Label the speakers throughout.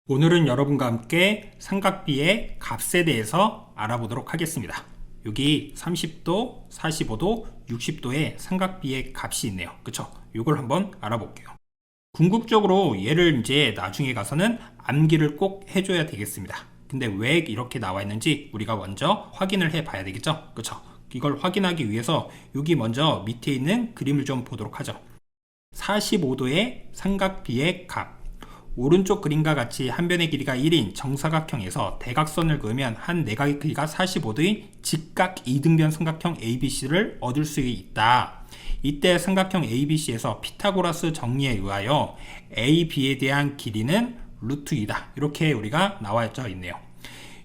Speaker 1: 오늘은 여러분과 함께 삼각비의 값에 대해서 알아보도록 하겠습니다. 여기 30도, 45도, 60도의 삼각비의 값이 있네요. 그쵸? 이걸 한번 알아볼게요. 궁극적으로 얘를 이제 나중에 가서는 암기를 꼭 해줘야 되겠습니다. 근데 왜 이렇게 나와 있는지 우리가 먼저 확인을 해 봐야 되겠죠? 그쵸? 이걸 확인하기 위해서 여기 먼저 밑에 있는 그림을 좀 보도록 하죠. 45도의 삼각비의 값. 오른쪽 그림과 같이 한 변의 길이가 1인 정사각형에서 대각선을 그으면 한 내각의 길이가 45도인 직각 이등변 삼각형 ABC를 얻을 수 있다. 이때 삼각형 ABC에서 피타고라스 정리에 의하여 AB에 대한 길이는 루트 2다. 이렇게 우리가 나와 있네요.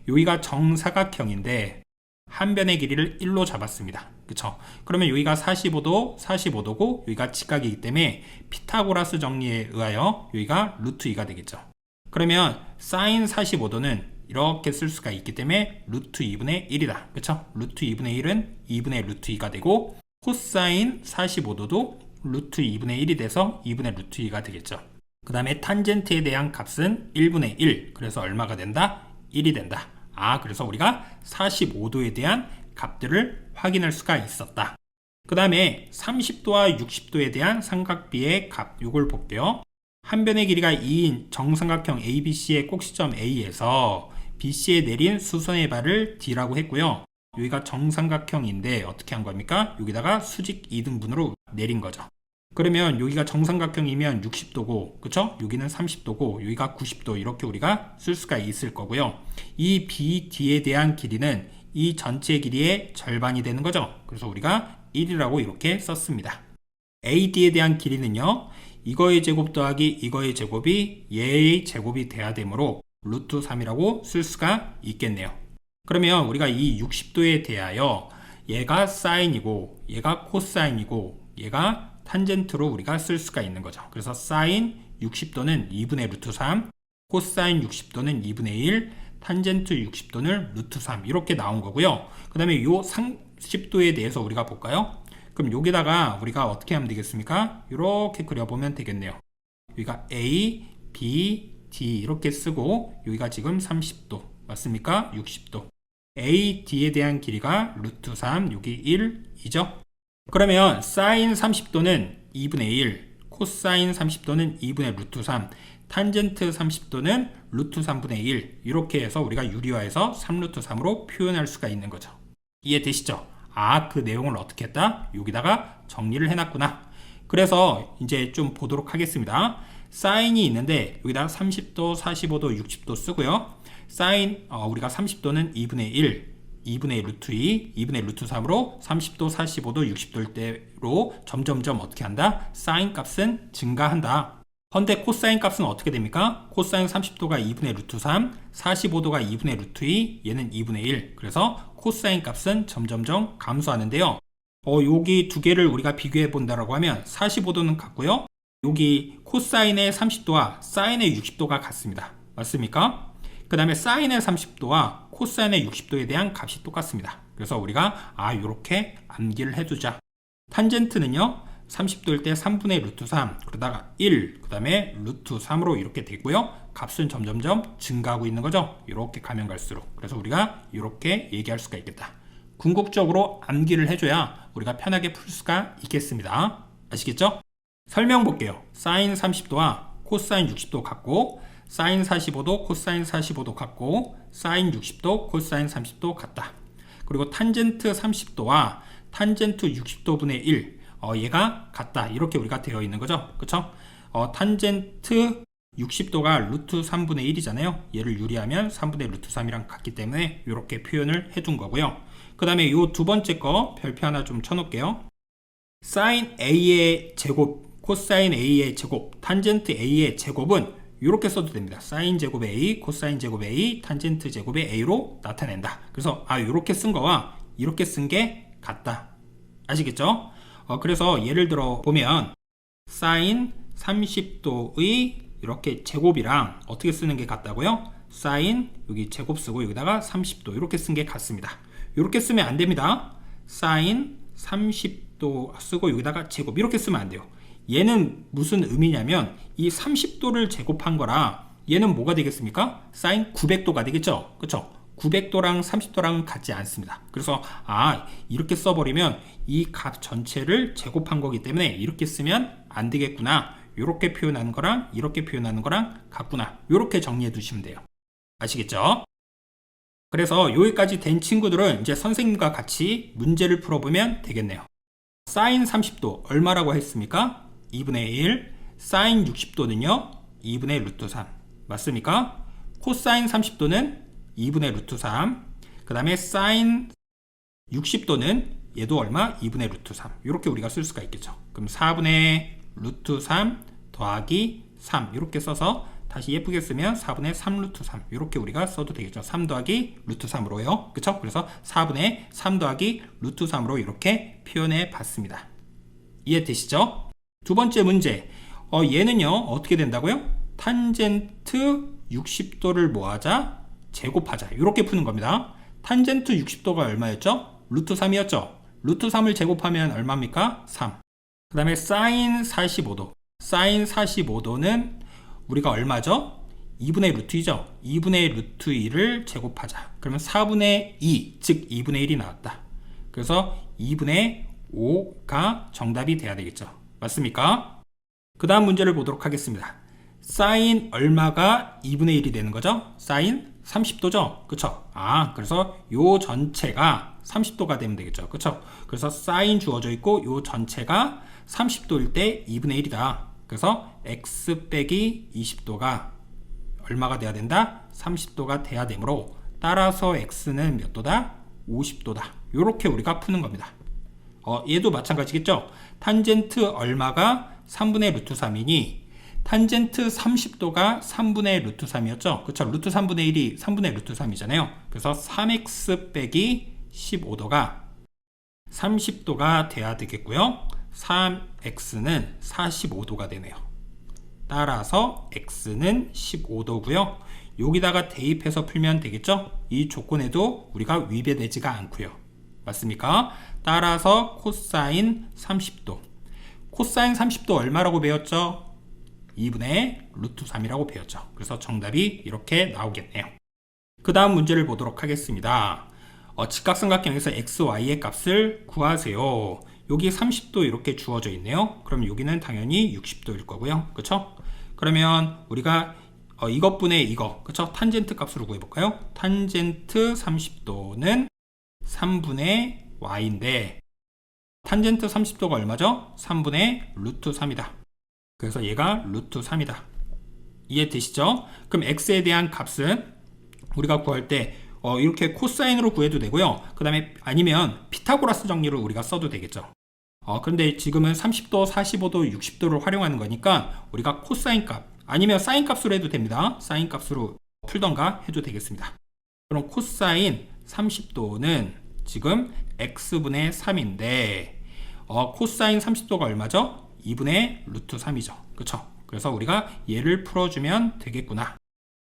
Speaker 1: 여기가 정사각형인데 한 변의 길이를 1로 잡았습니다. 그쵸? 그러면 여기가 45도, 45도고 여기가 직각이기 때문에 피타고라스 정리에 의하여 여기가 루트 2가 되겠죠. 그러면 사인 45도는 이렇게 쓸 수가 있기 때문에 루트 2분의 1이다. 그쵸? 루트 2분의 1은 2분의 루트 2가 되고 코사인 45도도 루트 2분의 1이 돼서 2분의 루트 2가 되겠죠. 그 다음에 탄젠트에 대한 값은 1분의 1. 그래서 얼마가 된다? 1이 된다. 그래서 우리가 45도에 대한 값들을 확인할 수가 있었다. 그 다음에 30도와 60도에 대한 삼각비의 값, 이걸 볼게요. 한 변의 길이가 2인 정삼각형 ABC의 꼭지점 A에서 BC에 내린 수선의 발을 D라고 했고요. 여기가 정삼각형인데 어떻게 한 겁니까? 여기다가 수직 2등분으로 내린 거죠. 그러면 여기가 정삼각형이면 60도고, 그쵸? 여기는 30도고, 여기가 90도, 이렇게 우리가 쓸 수가 있을 거고요. 이 BD에 대한 길이는 이 전체 길이의 절반이 되는 거죠. 그래서 우리가 1이라고 이렇게 썼습니다. AD에 대한 길이는요, 이거의 제곱 더하기 이거의 제곱이 얘의 제곱이 돼야 되므로 루트 3이라고 쓸 수가 있겠네요. 그러면 우리가 이 60도에 대하여 얘가 사인이고, 얘가 코사인이고, 얘가 탄젠트로 우리가 쓸 수가 있는 거죠. 그래서 사인 60도는 2분의 루트 3, 코사인 60도는 2분의 1, 탄젠트 60도는 루트 3 이렇게 나온 거고요. 그 다음에 요 30도에 대해서 우리가 볼까요? 그럼 여기다가 우리가 어떻게 하면 되겠습니까? 이렇게 그려보면 되겠네요. 여기가 A, B, D 이렇게 쓰고 여기가 지금 30도 맞습니까? 60도. A, D에 대한 길이가 루트 3, 여기 1이죠. 그러면 사인 30도는 2분의 1, 코사인 30도는 2분의 루트 3, 탄젠트 30도는 루트 3분의 1 이렇게 해서 우리가 유리화해서 3루트 3으로 표현할 수가 있는 거죠. 이해되시죠? 그 내용을 어떻게 했다? 여기다가 정리를 해놨구나. 그래서 이제 좀 보도록 하겠습니다. 사인이 있는데 여기다가 30도, 45도, 60도 쓰고요. 사인 우리가 30도는 2분의 1 2분의 루트 2, 2분의 루트 3으로 30도, 45도, 60도일 때로 점점점 어떻게 한다? 사인 값은 증가한다. 헌데 코사인 값은 어떻게 됩니까? 코사인 30도가 2분의 루트 3, 45도가 2분의 루트 2, 얘는 2분의 1. 그래서 코사인 값은 점점점 감소하는데요. 여기 두 개를 우리가 비교해 본다라고 하면 45도는 같고요. 여기 코사인의 30도와 사인의 60도가 같습니다. 맞습니까? 그 다음에 사인의 30도와 코사인의 60도에 대한 값이 똑같습니다. 그래서 우리가 이렇게 암기를 해두자. 탄젠트는요 30도일 때 3분의 루트 3 그러다가 1 그 다음에 루트 3으로 이렇게 되고요. 값은 점점점 증가하고 있는 거죠. 이렇게 가면 갈수록. 그래서 우리가 이렇게 얘기할 수가 있겠다. 궁극적으로 암기를 해줘야 우리가 편하게 풀 수가 있겠습니다. 아시겠죠? 설명 볼게요. 사인 30도와 코사인 60도 같고 사인 45도, 코사인 45도 같고 사인 60도, 코사인 30도 같다. 그리고 탄젠트 30도와 탄젠트 60도분의 1 얘가 같다. 이렇게 우리가 되어 있는 거죠. 그쵸? 탄젠트 60도가 루트 3분의 1이잖아요. 얘를 유리하면 3분의 루트 3이랑 같기 때문에 이렇게 표현을 해둔 거고요. 그 다음에 이 두 번째 거 별표 하나 좀 쳐놓을게요. 사인 A의 제곱, 코사인 A의 제곱, 탄젠트 A의 제곱은 이렇게 써도 됩니다. 사인 제곱 A, 코사인 제곱 A, 탄젠트 제곱의 A로 나타낸다. 그래서 이렇게 쓴 거와 이렇게 쓴 게 같다. 아시겠죠? 그래서 예를 들어 보면 사인 30도의 이렇게 제곱이랑 어떻게 쓰는 게 같다고요? 사인 여기 제곱 쓰고 여기다가 30도 이렇게 쓴 게 같습니다. 이렇게 쓰면 안 됩니다. 사인 30도 쓰고 여기다가 제곱 이렇게 쓰면 안 돼요. 얘는 무슨 의미냐면 이 30도를 제곱한 거라 얘는 뭐가 되겠습니까? 사인 900도가 되겠죠? 그쵸? 900도랑 30도랑 같지 않습니다. 그래서 이렇게 써버리면 이 값 전체를 제곱한 거기 때문에 이렇게 쓰면 안 되겠구나. 이렇게 표현하는 거랑 이렇게 표현하는 거랑 같구나. 이렇게 정리해 두시면 돼요. 아시겠죠? 그래서 여기까지 된 친구들은 이제 선생님과 같이 문제를 풀어보면 되겠네요. 사인 30도 얼마라고 했습니까? 2분의 1. 사인 60도는요? 2분의 루트 3. 맞습니까? 코사인 30도는 2분의 루트 3. 그 다음에 사인 60도는 얘도 얼마? 2분의 루트 3. 이렇게 우리가 쓸 수가 있겠죠. 그럼 4분의 루트 3 더하기 3 이렇게 써서 다시 예쁘게 쓰면 4분의 3 루트 3 이렇게 우리가 써도 되겠죠. 3 더하기 루트 3으로요. 그쵸? 그래서 4분의 3 더하기 루트 3으로 이렇게 표현해 봤습니다. 이해되시죠? 두 번째 문제. 얘는요 어떻게 된다고요? 탄젠트 60도를 뭐하자? 제곱하자. 이렇게 푸는 겁니다. 탄젠트 60도가 얼마였죠? 루트 3이었죠. 루트 3을 제곱하면 얼마입니까? 3. 그 다음에 사인 45도. 사인 45도는 우리가 얼마죠? 2분의 루트 2죠. 2분의 루트 2를 제곱하자. 그러면 4분의 2, 즉 2분의 1이 나왔다. 그래서 2분의 5가 정답이 돼야 되겠죠. 맞습니까? 그 다음 문제를 보도록 하겠습니다. 사인 얼마가 2분의 1이 되는 거죠? 사인 30도죠? 그쵸? 그래서 요 전체가 30도가 되면 되겠죠. 그쵸? 그래서 사인 주어져 있고 요 전체가 30도일 때 2분의 1이다. 그래서 x 빼기 20도가 얼마가 돼야 된다? 30도가 돼야 되므로 따라서 x는 몇 도다? 50도다. 요렇게 우리가 푸는 겁니다. 얘도 마찬가지겠죠? 탄젠트 얼마가 3분의 루트 3이니 탄젠트 30도가 3분의 루트 3이었죠? 그쵸? 루트 3분의 1이 3분의 루트 3이잖아요. 그래서 3x 빼기 15도가 30도가 돼야 되겠고요. 3x는 45도가 되네요. 따라서 x는 15도고요. 여기다가 대입해서 풀면 되겠죠? 이 조건에도 우리가 위배되지가 않고요. 맞습니까? 따라서 코사인 30도. 코사인 30도 얼마라고 배웠죠? 2분의 루트 3이라고 배웠죠. 그래서 정답이 이렇게 나오겠네요. 그 다음 문제를 보도록 하겠습니다. 직각삼각형에서 xy의 값을 구하세요. 여기 30도 이렇게 주어져 있네요. 그럼 여기는 당연히 60도일 거고요. 그쵸? 그러면 우리가 이것분의 이거, 그쵸? 탄젠트 값으로 구해볼까요? 탄젠트 30도는 3분의 y인데 탄젠트 30도가 얼마죠? 3분의 루트 3이다. 그래서 얘가 루트 3이다. 이해되시죠? 그럼 x에 대한 값은 우리가 구할 때 이렇게 코사인으로 구해도 되고요. 그 다음에 아니면 피타고라스 정리를 우리가 써도 되겠죠. 그런데 지금은 30도, 45도, 60도를 활용하는 거니까 우리가 코사인 값 아니면 사인 값으로 해도 됩니다. 사인 값으로 풀던가 해도 되겠습니다. 그럼 코사인 30도는 지금 x분의 3인데 코사인 30도가 얼마죠? 2분의 루트 3이죠. 그쵸? 그래서 우리가 얘를 풀어주면 되겠구나.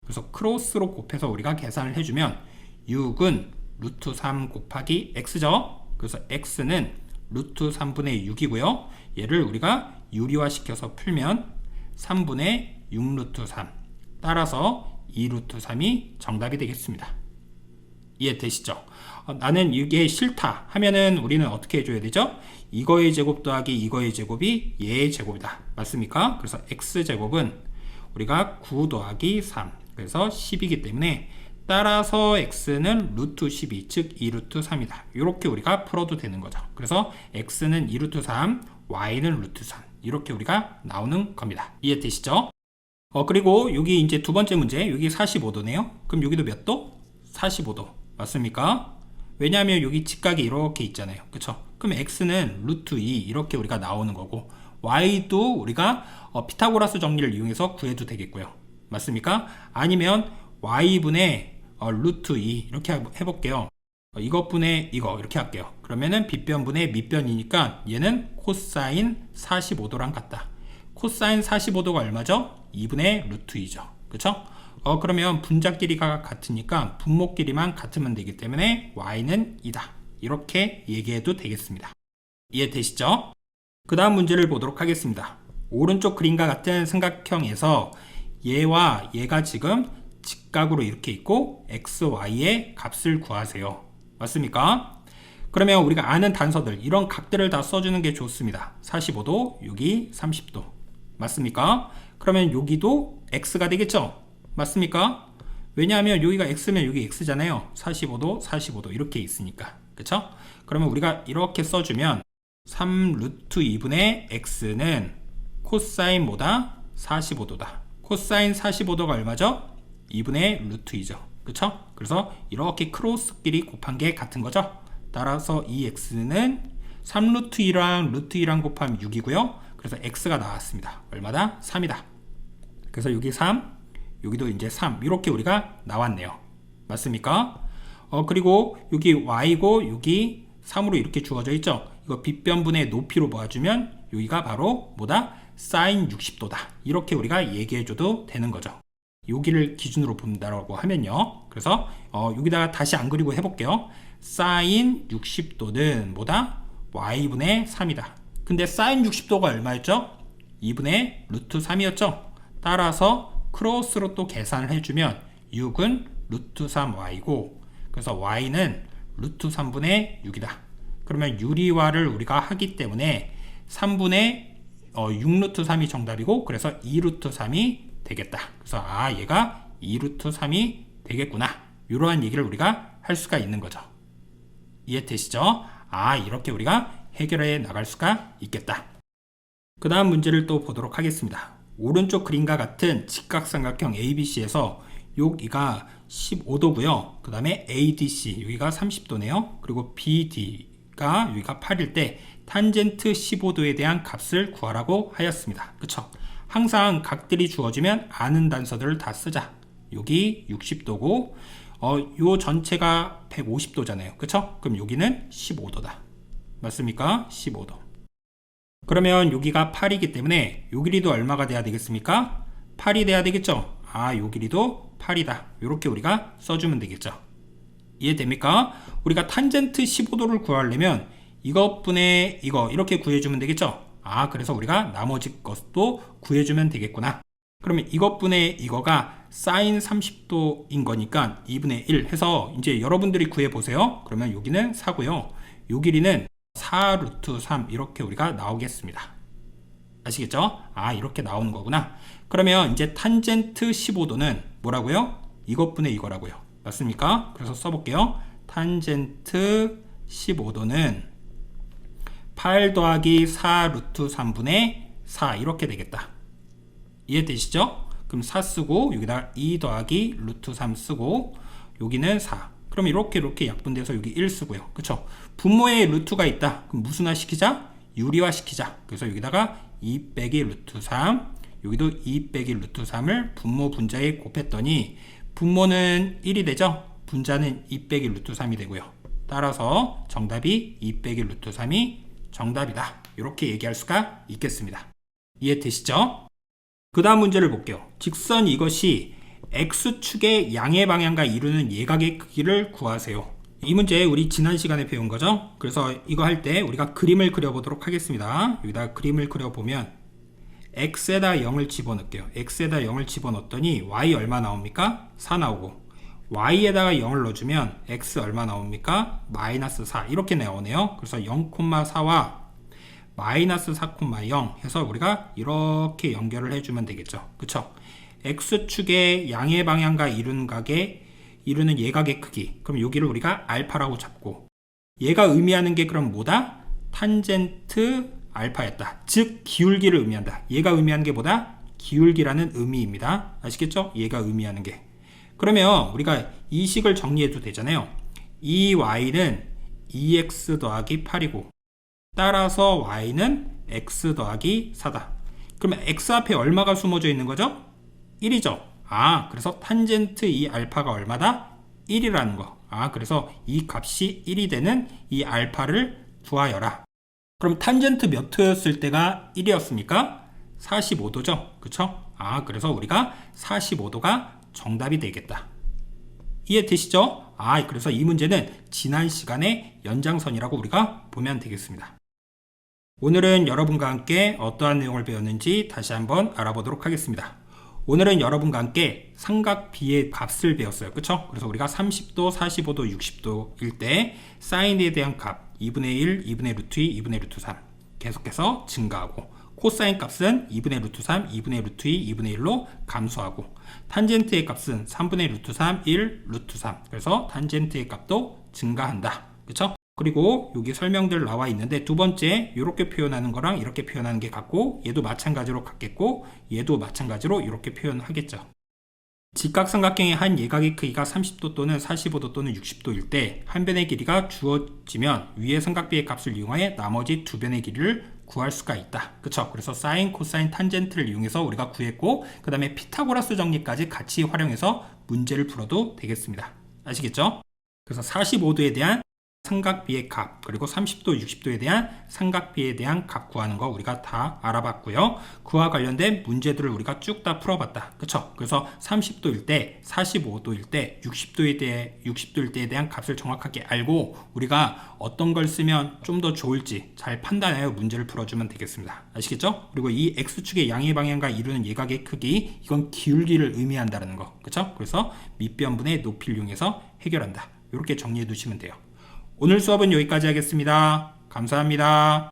Speaker 1: 그래서 크로스로 곱해서 우리가 계산을 해주면 6은 루트 3 곱하기 x죠. 그래서 x는 루트 3분의 6이고요. 얘를 우리가 유리화 시켜서 풀면 3분의 6 루트 3. 따라서 2 루트 3이 정답이 되겠습니다. 이해되시죠? 나는 이게 싫다 하면은 우리는 어떻게 해줘야 되죠? 이거의 제곱 더하기 이거의 제곱이 얘의 제곱이다. 맞습니까? 그래서 x제곱은 우리가 9 더하기 3. 그래서 10이기 때문에 따라서 x는 루트 12, 즉 2루트 3이다. 이렇게 우리가 풀어도 되는 거죠. 그래서 x는 2루트 3, y는 루트 3. 이렇게 우리가 나오는 겁니다. 이해되시죠? 그리고 여기 이제 두 번째 문제, 여기 45도네요. 그럼 여기도 몇 도? 45도. 맞습니까? 왜냐하면 여기 직각이 이렇게 있잖아요. 그쵸? 그럼 x는 루트 2 이렇게 우리가 나오는 거고 y도 우리가 피타고라스 정리를 이용해서 구해도 되겠고요. 맞습니까? 아니면 y분의 루트 2 이렇게 해볼게요. 이것분의 이거 이렇게 할게요. 그러면은 빗변분의 밑변이니까 얘는 코사인 45도랑 같다. 코사인 45도가 얼마죠? 2분의 루트 2죠. 그쵸? 그러면 분자 길이가 같으니까 분모 길이만 같으면 되기 때문에 y는 2다. 이렇게 얘기해도 되겠습니다. 이해되시죠? 그 다음 문제를 보도록 하겠습니다. 오른쪽 그림과 같은 삼각형에서 얘와 얘가 지금 직각으로 이렇게 있고 x, y의 값을 구하세요. 맞습니까? 그러면 우리가 아는 단서들, 이런 각들을 다 써주는 게 좋습니다. 45도, 여기 30도. 맞습니까? 그러면 여기도 x가 되겠죠? 맞습니까? 왜냐하면 여기가 x면 여기 x잖아요. 45도, 45도 이렇게 있으니까. 그쵸? 그러면 우리가 이렇게 써주면 3 루트 2분의 x는 코사인 뭐다? 45도다. 코사인 45도가 얼마죠? 2분의 루트 2죠. 그쵸? 그래서 이렇게 크로스끼리 곱한 게 같은 거죠. 따라서 이 x는 3 루트 2랑 루트 2랑 곱하면 6이고요. 그래서 x가 나왔습니다. 얼마다? 3이다. 그래서 여기 3, 여기도 이제 3 이렇게 우리가 나왔네요. 맞습니까? 그리고 여기 y고 여기 3으로 이렇게 주어져 있죠. 이거 빗변분의 높이로 모아주면 여기가 바로 뭐다? 사인 60도다. 이렇게 우리가 얘기해줘도 되는 거죠. 여기를 기준으로 본다라고 하면요. 그래서 여기다가 다시 안 그리고 해볼게요. 사인 60도는 뭐다? y분의 3이다. 근데 사인 60도가 얼마였죠? 2분의 루트 3이었죠. 따라서 크로스로 또 계산을 해주면 6은 루트 3y고 그래서 y는 루트 3분의 6이다. 그러면 유리화를 우리가 하기 때문에 3분의 6루트 3이 정답이고 그래서 2루트 3이 되겠다. 그래서 얘가 2루트 3이 되겠구나. 이러한 얘기를 우리가 할 수가 있는 거죠. 이해되시죠? 이렇게 우리가 해결해 나갈 수가 있겠다. 그 다음 문제를 또 보도록 하겠습니다. 오른쪽 그림과 같은 직각삼각형 ABC에서 여기가 15도고요. 그 다음에 ADC 여기가 30도네요. 그리고 BD가 여기가 8일 때 탄젠트 15도에 대한 값을 구하라고 하였습니다. 그쵸? 항상 각들이 주어지면 아는 단서들을 다 쓰자. 여기 60도고 요 전체가 150도잖아요. 그쵸? 그럼 여기는 15도다. 맞습니까? 15도. 그러면 여기가 8이기 때문에 요 길이도 얼마가 돼야 되겠습니까? 8이 돼야 되겠죠? 요 길이도 8이다. 이렇게 우리가 써주면 되겠죠. 이해됩니까? 우리가 탄젠트 15도를 구하려면 이것분의 이거 이렇게 구해주면 되겠죠? 그래서 우리가 나머지 것도 구해주면 되겠구나. 그러면 이것분의 이거가 사인 30도인 거니까 2분의 1 해서 이제 여러분들이 구해보세요. 그러면 여기는 4고요. 요 길이는 4 루트 3 이렇게 우리가 나오겠습니다. 아시겠죠? 이렇게 나오는 거구나. 그러면 이제 탄젠트 15도는 뭐라고요? 이것분의 이거라고요. 맞습니까? 그래서 써볼게요. 탄젠트 15도는 8 더하기 4 루트 3분의 4 이렇게 되겠다. 이해되시죠? 그럼 4 쓰고 여기다 2 더하기 루트 3 쓰고 여기는 4. 그럼 이렇게 약분돼서 여기 1 쓰고요. 그쵸? 분모에 루트가 있다. 그럼 무슨화 시키자? 유리화 시키자. 그래서 여기다가 2 빼기 루트 3 여기도 2 빼기 루트 3을 분모 분자에 곱했더니 분모는 1이 되죠? 분자는 2 빼기 루트 3이 되고요. 따라서 정답이 2 빼기 루트 3이 정답이다. 이렇게 얘기할 수가 있겠습니다. 이해되시죠? 그 다음 문제를 볼게요. 직선 이것이 X축의 양의 방향과 이루는 예각의 크기를 구하세요. 이 문제 우리 지난 시간에 배운 거죠. 그래서 이거 할 때 우리가 그림을 그려보도록 하겠습니다. 여기다 그림을 그려보면 X에다 0을 집어넣을게요. X에다 0을 집어넣었더니 Y 얼마 나옵니까? 4 나오고 Y에다가 0을 넣어주면 X 얼마 나옵니까? 마이너스 4 이렇게 나오네요. 그래서 0,4와 마이너스 4,0 해서 우리가 이렇게 연결을 해주면 되겠죠. 그쵸? X축의 양의 방향과 이루는 예각의 크기. 그럼 여기를 우리가 알파라고 잡고 얘가 의미하는 게 그럼 뭐다? 탄젠트 알파였다. 즉 기울기를 의미한다. 얘가 의미하는 게 뭐다? 기울기라는 의미입니다. 아시겠죠? 얘가 의미하는 게. 그러면 우리가 이 식을 정리해도 되잖아요. 이 y는 2x 더하기 8이고 따라서 y는 x 더하기 4다. 그러면 x 앞에 얼마가 숨어져 있는 거죠? 1이죠. 그래서 탄젠트 이 알파가 얼마다? 1이라는 거. 그래서 이 값이 1이 되는 이 알파를 구하여라. 그럼 탄젠트 몇 호였을 때가 1이었습니까? 45도죠. 그쵸? 그래서 우리가 45도가 정답이 되겠다. 이해되시죠? 그래서 이 문제는 지난 시간의 연장선이라고 우리가 보면 되겠습니다. 오늘은 여러분과 함께 어떠한 내용을 배웠는지 다시 한번 알아보도록 하겠습니다. 오늘은 여러분과 함께 삼각비의 값을 배웠어요. 그쵸? 그래서 우리가 30도, 45도, 60도일 때 사인에 대한 값 2분의 1, 2분의 루트 2, 2분의 루트 3 계속해서 증가하고, 코사인 값은 2분의 루트 3, 2분의 루트 2, 2분의 1로 감소하고, 탄젠트의 값은 3분의 루트 3, 1, 루트 3. 그래서 탄젠트의 값도 증가한다. 그쵸? 그리고 여기 설명들 나와 있는데, 두 번째 이렇게 표현하는 거랑 이렇게 표현하는 게 같고, 얘도 마찬가지로 같겠고, 얘도 마찬가지로 이렇게 표현하겠죠. 직각삼각형의 한 예각의 크기가 30도 또는 45도 또는 60도일 때 한 변의 길이가 주어지면 위의 삼각비의 값을 이용하여 나머지 두 변의 길이를 구할 수가 있다. 그쵸? 그래서 사인, 코사인, 탄젠트를 이용해서 우리가 구했고, 그 다음에 피타고라스 정리까지 같이 활용해서 문제를 풀어도 되겠습니다. 아시겠죠? 그래서 45도에 대한 삼각비의 값, 그리고 30도, 60도에 대한 삼각비에 대한 값 구하는 거 우리가 다 알아봤고요. 그와 관련된 문제들을 우리가 쭉 다 풀어봤다. 그쵸? 그래서 30도일 때, 45도일 때, 60도일 때에 대한 값을 정확하게 알고 우리가 어떤 걸 쓰면 좀 더 좋을지 잘 판단하여 문제를 풀어주면 되겠습니다. 아시겠죠? 그리고 이 X축의 양의 방향과 이루는 예각의 크기, 이건 기울기를 의미한다는 거. 그쵸? 그래서 밑변분의 높이를 이용해서 해결한다. 이렇게 정리해 두시면 돼요. 오늘 수업은 여기까지 하겠습니다. 감사합니다.